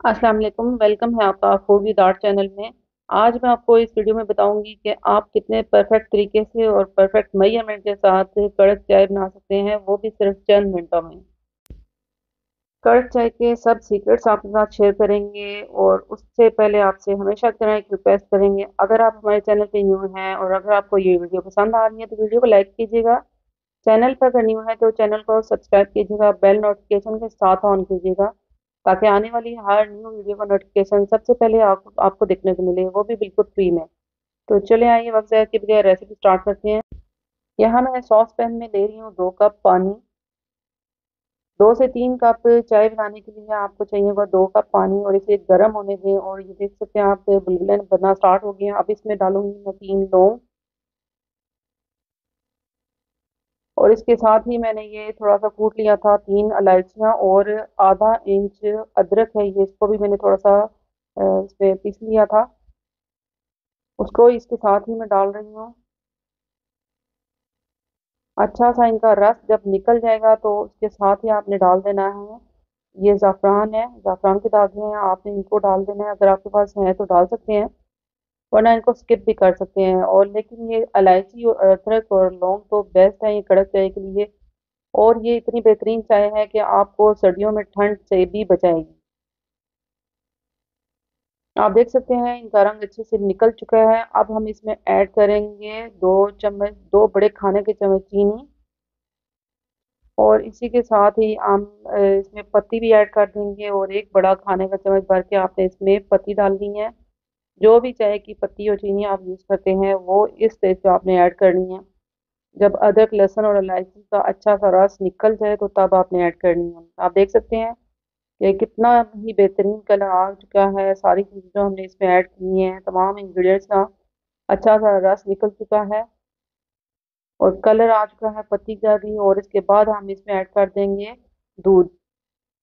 अस्सलाम वालेकुम। वेलकम है आपका फूड विद आर्ट चैनल में। आज मैं आपको इस वीडियो में बताऊंगी कि आप कितने परफेक्ट तरीके से और परफेक्ट मेजरमेंट के साथ कड़क चाय बना सकते हैं, वो भी सिर्फ चंद मिनटों में। कड़क चाय के सब सीक्रेट्स आपके साथ शेयर करेंगे और उससे पहले आपसे हमेशा की तरह एक रिक्वेस्ट करेंगे, अगर आप हमारे चैनल पे न्यू हैं और अगर आपको ये वीडियो पसंद आ रही है तो वीडियो को लाइक कीजिएगा। चैनल पर अगर न्यू है तो चैनल को सब्सक्राइब कीजिएगा, बेल नोटिफिकेशन के साथ ऑन कीजिएगा ताकि आने वाली हर न्यू वीडियो का नोटिफिकेशन सबसे पहले आपको देखने को मिले, वो भी बिल्कुल फ्री में। तो चले आइए वक्त ज़ाया किए बगैर रेसिपी स्टार्ट करते हैं। यहाँ मैं सॉस पैन में ले रही हूँ 2 कप पानी। 2 से 3 कप चाय बनाने के लिए आपको चाहिए होगा 2 कप पानी, और इसे गर्म होने दें। और ये देख सकते हैं आप बुलबुले बनना स्टार्ट हो गए हैं। अब इसमें डालूंगी मैं 3 लौंग, और इसके साथ ही मैंने ये थोड़ा सा कूट लिया था 3 इलायचियाँ, और आधा इंच अदरक है, ये इसको भी मैंने थोड़ा सा इसमें पीस लिया था, उसको इसके साथ ही मैं डाल रही हूँ। अच्छा सा इनका रस जब निकल जाएगा तो उसके साथ ही आपने डाल देना है ये ज़ाफ़रान है, ज़ाफ़रान के दागे हैं, आपने इनको डाल देना है। अगर आपके पास है तो डाल सकते हैं, वरना इनको स्किप भी कर सकते हैं। और लेकिन ये इलायची और अदरक और लौंग तो बेस्ट है ये कड़क चाय के लिए, और ये इतनी बेहतरीन चाय है कि आपको सर्दियों में ठंड से भी बचाएगी। आप देख सकते हैं इनका रंग अच्छे से निकल चुका है। अब हम इसमें ऐड करेंगे 2 चम्मच, 2 बड़े खाने के चम्मच चीनी, और इसी के साथ ही हम इसमें पत्ती भी ऐड कर देंगे, और 1 बड़ा खाने का चम्मच भर के आपने इसमें पत्ती डालनी है। जो भी चाय की पत्ती और चीनी आप यूज़ करते हैं वो इस स्टेज पे आपने ऐड करनी है। जब अदरक लहसुन और इलायची का अच्छा सा रस निकल जाए तो तब आपने ऐड करनी है। आप देख सकते हैं कि कितना ही बेहतरीन कलर आ चुका है। सारी चीज़ें जो हमने इसमें ऐड की हैं, तमाम इंग्रेडिएंट्स का अच्छा सा रस निकल चुका है और कलर आ चुका है पत्ती का भी। और इसके बाद हम इसमें ऐड कर देंगे दूध।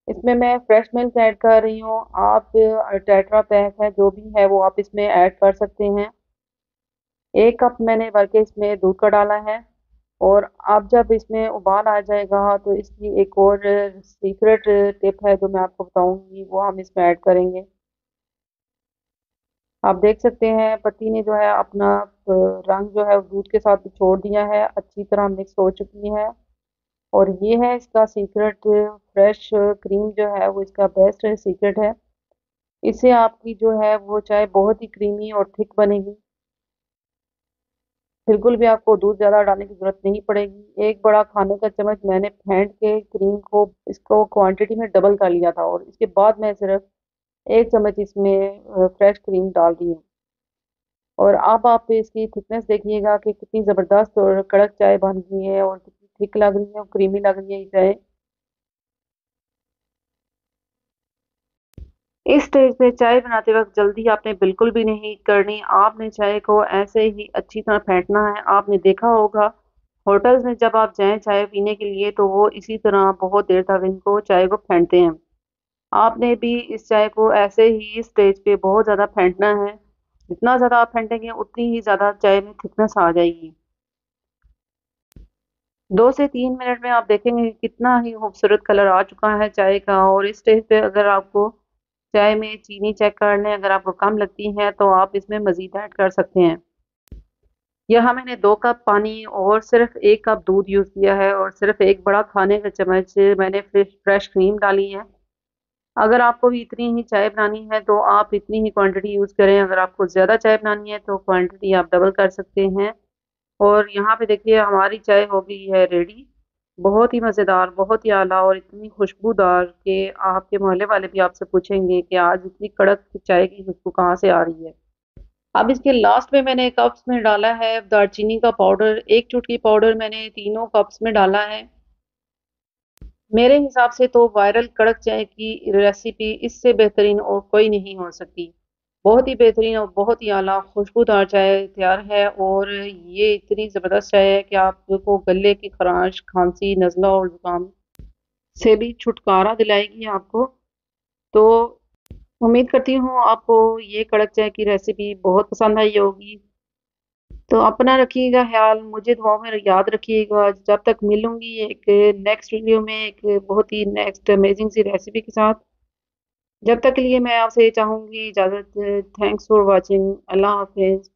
इसमें मैं फ्रेश मिल्क ऐड कर रही हूँ। आप टेट्रा पैक है जो भी है वो आप इसमें ऐड कर सकते हैं। 1 कप मैंने भर के इसमें दूध का डाला है। और अब जब इसमें उबाल आ जाएगा तो इसकी एक और सीक्रेट टिप है जो मैं आपको बताऊंगी, वो हम इसमें ऐड करेंगे। आप देख सकते हैं पत्ती ने जो है अपना रंग जो है वो दूध के साथ छोड़ दिया है, अच्छी तरह मिक्स हो चुकी है। और ये है इसका सीक्रेट, फ्रेश क्रीम जो है वो इसका बेस्ट सीक्रेट है। इससे आपकी जो है वो चाय बहुत ही क्रीमी और थिक बनेगी। बिल्कुल भी आपको दूध ज़्यादा डालने की ज़रूरत नहीं पड़ेगी। 1 बड़ा खाने का चम्मच मैंने फेंट के क्रीम को इसको क्वांटिटी में डबल कर लिया था, और इसके बाद मैं सिर्फ 1 चम्मच इसमें फ्रेश क्रीम डाल दी हूँ। और अब आप इसकी थिकनेस देखिएगा कि कितनी ज़बरदस्त और कड़क चाय बन गई है, और कितनी थिक लग रही है और क्रीमी लग रही है ये चाय। इस स्टेज पे चाय बनाते वक्त जल्दी आपने बिल्कुल भी नहीं करनी। आपने चाय को ऐसे ही अच्छी तरह फेंटना है। आपने देखा होगा होटल्स में जब आप जाएं चाय पीने के लिए तो वो इसी तरह बहुत देर तक इनको चाय को फेंटते हैं। आपने भी इस चाय को ऐसे ही स्टेज पे बहुत ज़्यादा फेंटना है। जितना ज़्यादा आप फेंटेंगे उतनी ही ज़्यादा चाय में थिकनेस आ जाएगी। 2 से 3 मिनट में आप देखेंगे कि कितना ही खूबसूरत कलर आ चुका है चाय का। और इस स्टेज पे अगर आपको चाय में चीनी चेक कर लें, अगर आपको कम लगती है तो आप इसमें मज़ीद ऐड कर सकते हैं। यहाँ मैंने 2 कप पानी और सिर्फ 1 कप दूध यूज़ किया है, और सिर्फ 1 बड़ा खाने का चम्मच मैंने फ्रेश क्रीम डाली है। अगर आपको भी इतनी ही चाय बनानी है तो आप इतनी ही क्वांटिटी यूज़ करें। अगर आपको ज़्यादा चाय बनानी है तो क्वांटिटी आप डबल कर सकते हैं। और यहाँ पे देखिए हमारी चाय हो गई है रेडी। बहुत ही मज़ेदार, बहुत ही आला और इतनी खुशबूदार कि आपके मोहल्ले वाले भी आपसे पूछेंगे कि आज इतनी कड़क चाय की खुशबू कहाँ से आ रही है। अब इसके लास्ट में मैंने कप्स में डाला है दालचीनी का पाउडर। 1 चुटकी पाउडर मैंने तीनों कप्स में डाला है। मेरे हिसाब से तो वायरल कड़क चाय की रेसिपी इससे बेहतरीन और कोई नहीं हो सकती। बहुत ही बेहतरीन और बहुत ही आला खुशबूदार चाय तैयार है, और ये इतनी ज़बरदस्त चाय है कि आपको गले की खराश, खांसी, नज़ला और ज़ुकाम से भी छुटकारा दिलाएगी आपको। तो उम्मीद करती हूँ आपको ये कड़क चाय की रेसिपी बहुत पसंद आई होगी। तो अपना रखिएगा ख्याल, मुझे दुआओं में याद रखिएगा। जब तक मिलूंगी एक नेक्स्ट वीडियो में एक बहुत ही नेक्स्ट अमेजिंग सी रेसिपी के साथ। जब तक के लिए मैं आपसे चाहूँगी इजाज़त। Thanks for watching. अल्लाह हाफ़िज़।